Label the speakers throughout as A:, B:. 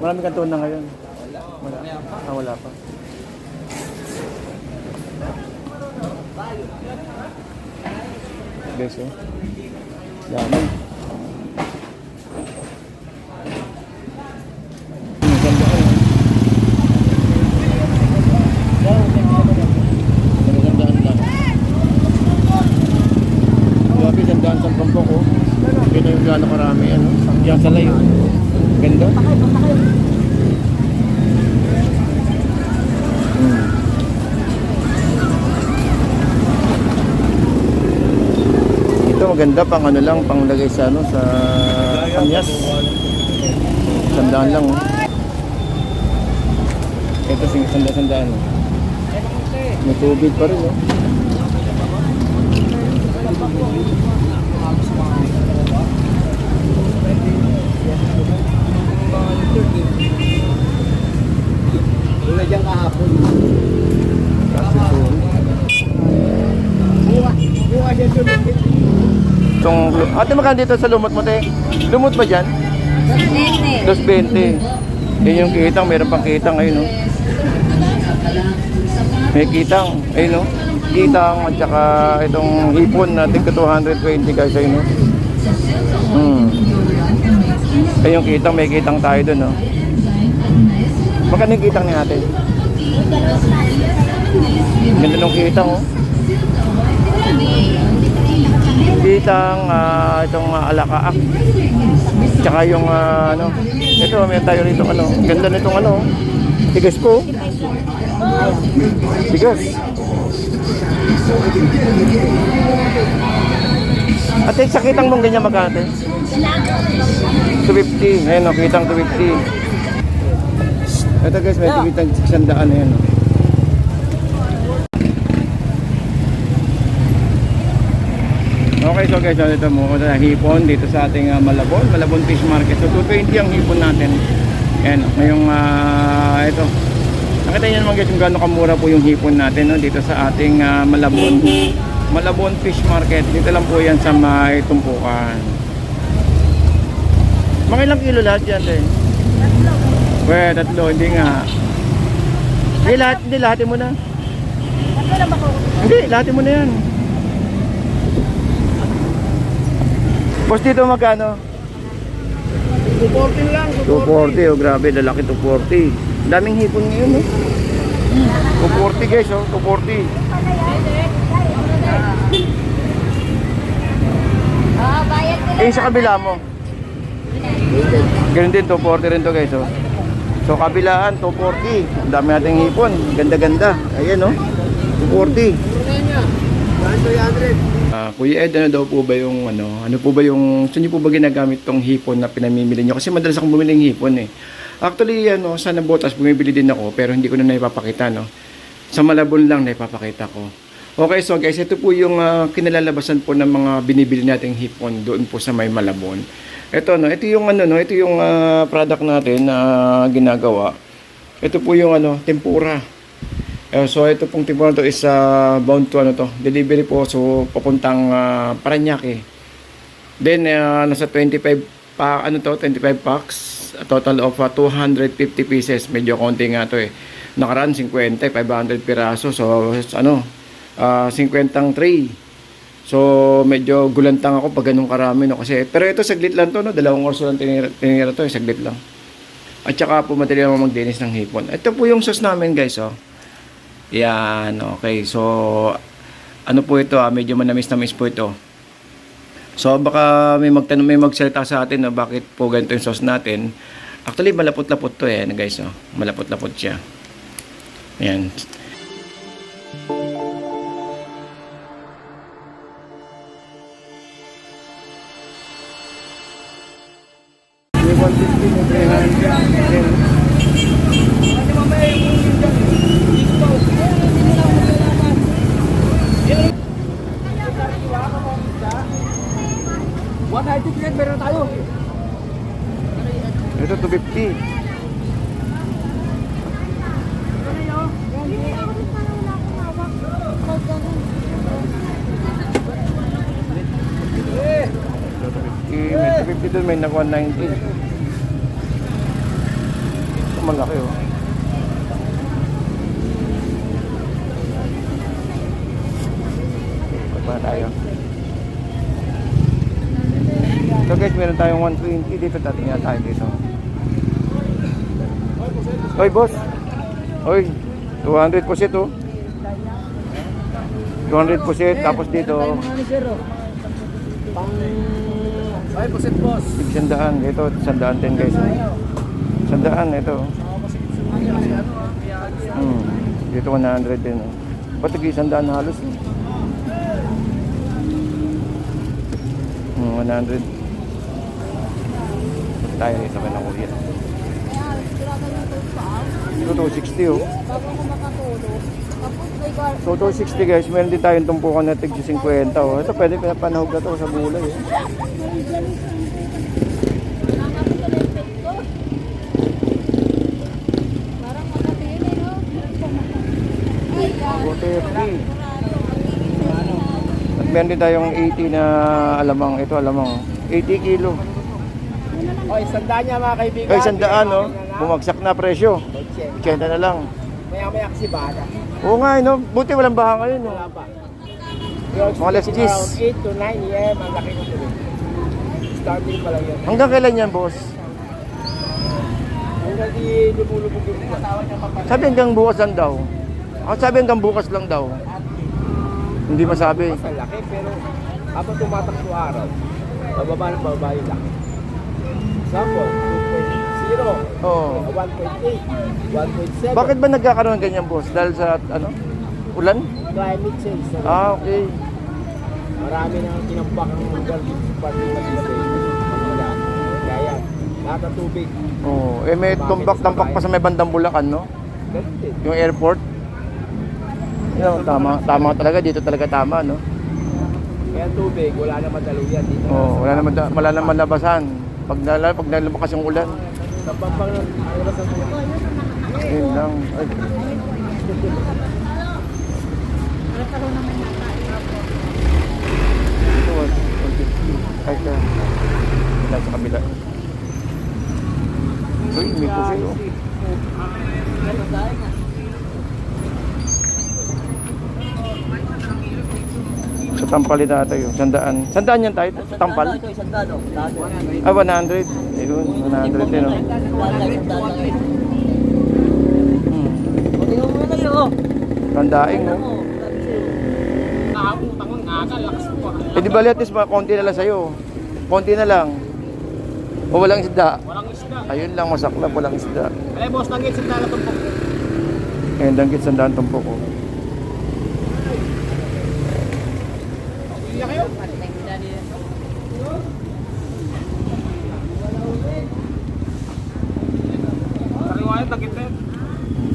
A: Marami kanton na ngayon. Wala. Wala pa. Guys, oh. Dami. Ganda ka. Ganda-gandaan lang. Grabe, gandaan sa pampok, oh. Kaya yung gano'ng karami, ano. Yang salay, oh. Ganda. Ito maganda pang ano lang, panglagay sa ano, sa kanyas. Sandaan lang, oh. Ito sandaan. May tubig pa rin, oh.
B: Wala dyan kahapon.
A: Kasi
B: Buwa siya tulog.
A: ate, magkano dito sa lumot mo, te? Lumot ba dyan? 220. Yan yung kitang, meron pang kitang, ayun, no? May kitang, ayun, no? Kitang, at saka itong hipon natin ko 220 guys, ayun, no? Ayun yung kitang, may kitang tayo dun, no? Magkano yung kitang ni ate? Ganda nung kitang, oh. Kitang, itong alakaak. Tsaka yung, ano, ito, may tayo rito, ano. Ganda nitong, ano, tigas po. Tigas. Ate, sa kitang mong ganyan magkano, ate? 250. Ayun, no, kitang 250. Ito guys, may kitang 600 na yan, no. Okay, so guys, ito mo na hipon dito sa ating Malabon Fish Market. So 220 ang hipon natin. Ayan, ngayong ito. Nakita niyo naman guys kung gaano kamura po yung hipon natin, no, dito sa ating Malabon Fish Market. Dito lang po yan sa may tumpukan. Mga ilang kilo lahat yan, eh? Tatlo, hindi nga. Hindi, lahatin mo na. Hindi, lahatin mo na yan. Boss, dito magkano?
B: 240 lang.
A: 240, oh grabe, lalaki 240. Daming hipon ngayon, no? 240 guys, oh, 240. Eh, sa kabila mo. Ganun din, 240 rin to guys, oh. So, kabilaan, 240. Ang dami nating hipon. Ganda-ganda. Ayan, oh. 240. Kuya Ed, ano daw po ba yung ano po ba yung saan niyo po ba ginagamit tong hipon na pinamimili niyo? Kasi madalas akong bumili ng hipon, eh. Actually, sa Nabotas bumibili din ako pero hindi ko na naipapakita, no. Sa Malabon lang naipapakita ko. Okay, so guys, ito po yung kinalalabasan po ng mga binibili nating hipon doon po sa may Malabon. Ito, no, ito yung ito yung product natin na ginagawa. Ito po yung tempura. So ito pong tempura to is bound to delivery po, so papuntang Parañaque. Then nasa 25 packs, a total of 250 pieces. Medyo konti nga to, eh. Nakaraan 50, 500 piraso. So 50 ang tray. So medyo gulantang ako pag ganun karami, no, kasi pero ito saglit lang to, no, 2 oras lang tinira to, saglit lang. At saka po madali naman magdinis ng hipon. Ito po yung sauce namin guys, oh. Yan, okay. So ano po ito, medyo manamis-namis po ito. So baka may magsalita sa atin, no, bakit po ganito yung sauce natin. Actually malapot-lapot to, eh, guys, oh. Malapot-lapot siya. Yan.
B: Meron tayo.
A: Ito 250. May 250 doon, may na 190. malaki oh. Pagpala tayo. So guys, meron tayong 120 dito. Tatingnan tayo dito. Oy boss. Oy, 200 pusit oh. 200 pusit. Tapos dito.
B: Ay, pusit boss.
A: 100. Ito, 110 guys. 100 ito. Dito 100 din oh. Ba't tig-100 halos? 100. Tayo dito ka na kuya. Ito 260 oh. So 260 guys, meron din tayong tumpukan na tig 50 oh. Ito pwede pinapanahog na to sa gulay eh. At meron din tayong 80 na alamang. Ito alamang 80 kilo.
B: Oy, sandaan niya mga kaibigan.
A: Kaya 100 no? Bumagsak na presyo. 80 na lang.
B: Maya-maya kasi bala.
A: Oo nga no? Buti walang baha ngayon no?
B: Wala pa.
A: Mga alas 10.
B: Around 8 to 9 a.m. ang laki ng tuloy. Starting pa lang yan.
A: Hanggang kailan yan boss?
B: Hanggang di lumulubog yung asawa niya papatay.
A: Sabi hanggang bukas lang daw. Ako sabi hanggang bukas lang daw. Hindi masabi.
B: Mas ang laki pero habang tumatakbo araw, bababa ng bababa yung laki. Example, 2.0,
A: Oo.
B: 1.8, 1.7.
A: Bakit ba nagkakaroon ng ganyan boss? Dahil sa ano? Ulan?
B: Climate change. So,
A: Okay.
B: marami nang tinampak ang lugar dito sa parte ng Manila. Kaya lahat ng tubig.
A: Oh, eh may tumbak-tampak pa sa may bandang Bulacan, no?
B: Ganun din.
A: Yung airport. Yun, tama talaga dito talaga tama, no?
B: Kaya tubig, wala naman daluyan dito.
A: Oh, wala naman labasan. Pag nalabakas yung ulan.
B: Sa pampang ng alabas ng tubig.
A: Yun lang. Ay. Ito, 150. Ay, wala sa kabila. Uy, may pusil, oh. Sa Tampal ito tayo, 100. 100 yan tayo, sa Tampal? Ah, 100. Ayun, 100 din, oh. Tandaing, oh. Eh, di bali at least konti na lang sa'yo. Konti na lang. O walang isda.
B: Walang isda.
A: Ayun lang, masaklap, walang isda.
B: Ay, boss, nang isda na tumpok.
A: Ayun, danggit sandaan tumpok, oh.
B: Hindi na kayo? Sariwayan, takit na yun.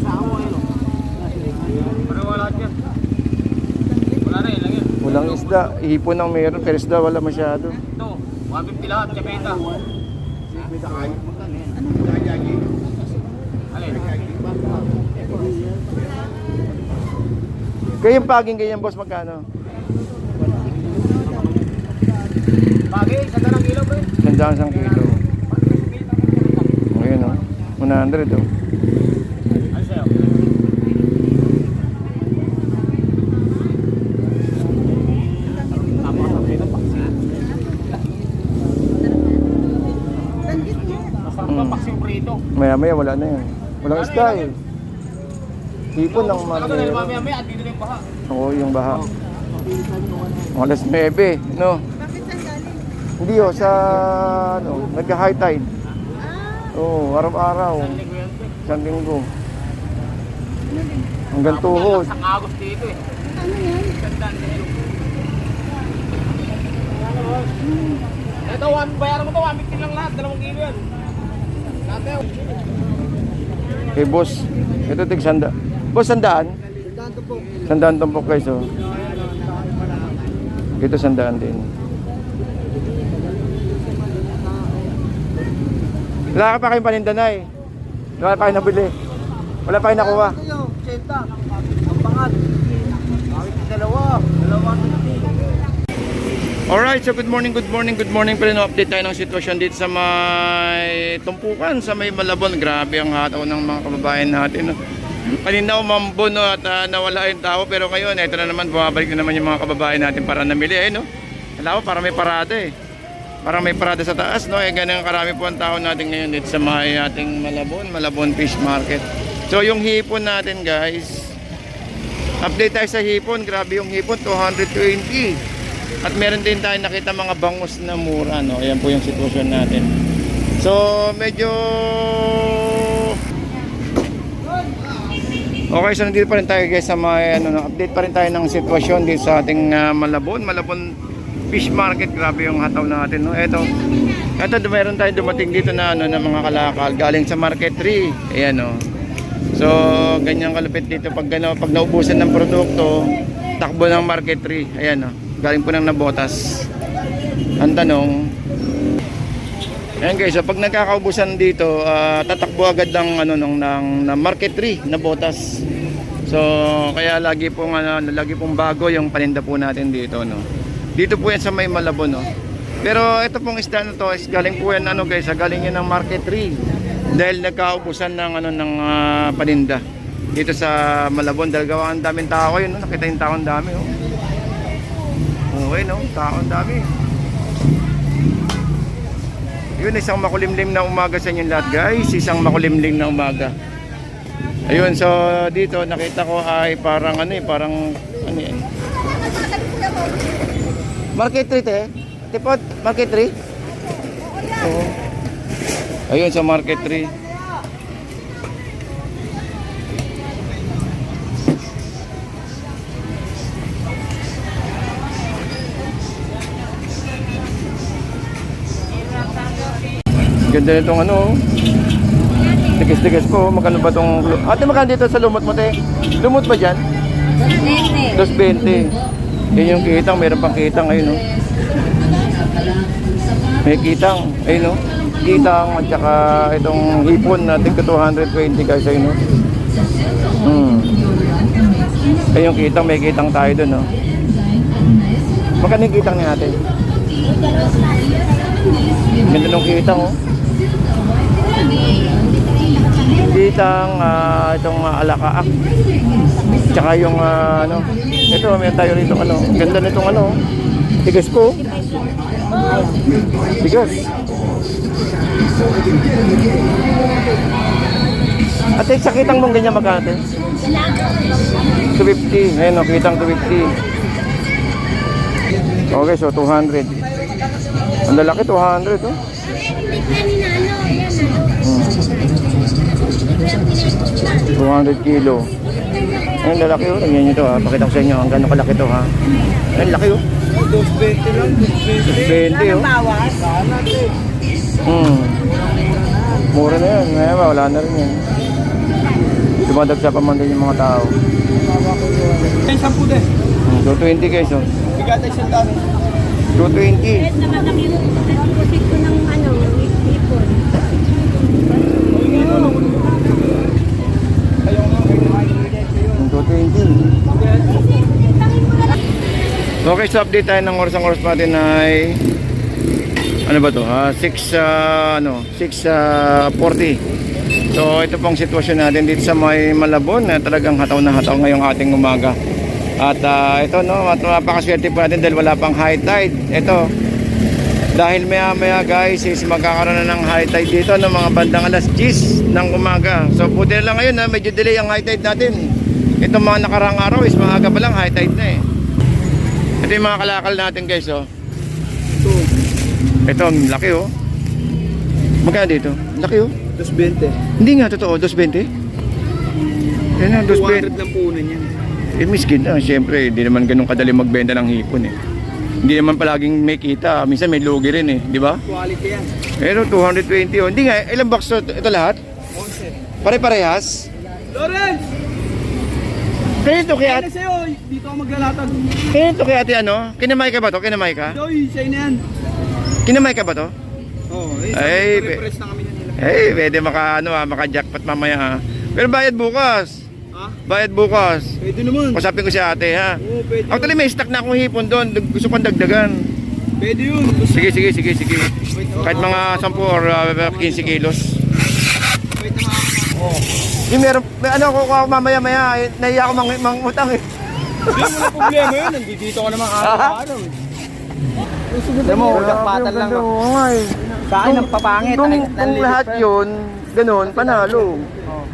B: Sa ako ngayon. Sariwa lahat yan. Wala na, ilang yan.
A: Walang isda. Ihipon ang meron, pero isda wala masyado.
B: Ito, 150 lahat, tsapeta. Alin?
A: Kaya yung paging ganyan, boss, magkano?
B: Bagay, isa na lang kilo, pre.
A: 100 kilo. Ayun, oh. 100, oh.
B: Ano sa'yo? Tama ka sa paksin. Masarap ba paksin prito?
A: Maya-maya, wala na yun. Walang isda, eh. Hipon ng mga
B: Ano dahil
A: meron.
B: mamaya-maya, andito na yung baha.
A: Oo, yung baha. Alas 9, no? Hindi, oh, sa, ano, nagka-high tide. Oo, araw-araw. Isang linggo. Hanggang tuhod.
B: Sa Agos dito eh.
C: Ano yan?
B: Gandaan dito. Ito, bayaran mo to, 150 lang lahat, 2 kilo yan. Dati,
A: Kay boss, ito tig sanda. Boss, sandaan? Sandaan tumpok guys, oh. Ito sandaan din. Wala ka pa kayong panindanay. Wala pa kayo nabili. Wala pa kayo nakuha.
B: ito yung 80. Ang pangat. Bakit yung dalawa? 250.
A: Alright, so good morning pala, no, update tayo ng sitwasyon dito sa may tumpukan, sa may Malabon. Grabe ang hataw ng mga kababayan natin, no. Kanina umambon, no, at nawala yung tao, pero ngayon ito na naman, bumabalik na naman yung mga kababayan natin para namili, no. Alam mo, para may parada parang may parada sa taas, no. Ganun karami po ang tao natin ngayon dito sa may ating Malabon Fish Market. So yung hipon natin, guys, update tayo sa hipon. Grabe yung hipon, 220. At meron din tayo nakita mga bangus na mura, no. Ayan po yung sitwasyon natin. So medyo okay, so nandito pa rin tayo, guys, sa may update pa rin tayo ng sitwasyon dito sa ating Malabon Fish Market. Grabe yung hataw natin, no. Ito meron tayong dumating dito na na mga kalakal galing sa Market 3. Ayan, no. So ganyan kalupit dito pag naubusan ng produkto, takbo ng Market 3. Ayan, no. Galing po ng Nabotas. Ang tanong, ayan, guys, so pag nagkakaubusan dito, tatakbo agad ng ng Market 3 Nabotas. So kaya lagi pong bago yung paninda po natin dito, no. Dito po yan sa may Malabon, no. Pero ito pong isda na to is galing po yan, guys, galing yan ng Market 3 dahil nagkaubusan ng ng paninda dito sa Malabon dahil gawa ang daming tao yun, no. Nakita yung tao ang dami, oh. Okay, no? Tao ang dami. Yun, isang makulimlim na umaga sa inyo lahat, guys. Isang makulimlim na umaga. Ayun, so dito nakita ko ay parang parang yan. Market 3 Tipod, Market 3? Oo. Ayun, sa Market 3. Ganda nitong tigas-tigas ko. Magkano ba itong... Ate, magkano dito sa lumot mo, te? Lumot ba dyan? 220. Yan yung kitang. Meron pang kitang. Ayun, no? May kitang. Ayun, no? Kitang at saka itong hipon natin ko 220, guys. Ayun, no? Ayun yung kitang. May kitang tayo dun, no? Magkano yung kitang ni ate? Ganda nung kitang, oh. Kitang itong alakaak. Tsaka yung ito, may tayo rito ganda nitong tigas ko. Tigas. Ate, sa kitang mong ganyan magkano? 250. Ayun, kitang 250. Okay, so 200. Ang lalaki, 200, oh. 200 kilo. Ayun, lalaki, oh. Tingnan nyo ito, ha. Pakita ko sa inyo ang gano'ng kalaki ito, ha. Ayun, laki, oh.
B: 220 lang.
A: 220, oh. Mura na yan. Ngayon, wala na rin yan. Dumadagsa pa man din yung mga tao.
B: Ay, 10 din.
A: 220, guys, oh.
B: Bigatay sa dami.
A: 220.
C: Naman ang yung deposit ko ng ipon.
A: Okay, so update tayo ng oras natin ay ano ba to, 6:40. So ito pong sitwasyon natin dito sa may Malabon na talagang hataw na hataw ngayong ating umaga. At ito, no, napakaswerte po natin dahil wala pang high tide. Ito, dahil maya guys is magkakaroon na ng high tide dito ng mga bandang alas 10 ng umaga. So buti na lang ngayon, medyo delay ang high tide natin. Itong mga nakarang araw is maaga pa lang high tide na, eh. Ito yung mga kalakal natin, guys, oh. Ito, ang laki, oh. Magkano dito? Laki, oh.
B: 220.
A: Hindi nga, totoo, 220. Yan na, 220.
B: 200 lang punan yan.
A: Miskin na, siyempre, hindi naman ganun kadali magbenta ng hipon, eh. Hindi naman palaging may kita, minsan may lugi rin, eh, di ba?
B: Quality yan.
A: Pero 220, oh. Hindi nga, ilang box ito lahat?
B: 11.
A: Pare-parehas?
B: Lawrence!
A: Kaya ito kay
B: Kaya
A: ate,
B: na sa'yo, dito ako maglalatag.
A: Kinamay ka ba to? Kinamay ka?
B: Doy, sa'yo na yan.
A: Kinamay ka ba to?
B: Oo,
A: Ay,
B: pare-pares na kami nila.
A: Pwede maka-jackpot mamaya, ha. Pero bayad bukas.
B: Ha?
A: Bayad bukas.
B: Pwede naman.
A: Usapin ko si ate, ha.
B: Oo, pwede.
A: Actually, may stock na akong hipon doon. Gusto kong dagdagan.
B: Pwede yun.
A: Sige. Kahit mga 10 or 15 kilos.
B: Wait na mga
A: Yung may ano ako mamaya-maya, nahiya ako mangutang eh.
B: Hindi mo na problema yun. Nandito ka naman araw-araw. Alam mo, jakpatan lang.
A: Oo nga eh.
B: Sa akin, ang papangit.
A: Kung lahat yun, ganun, panalo.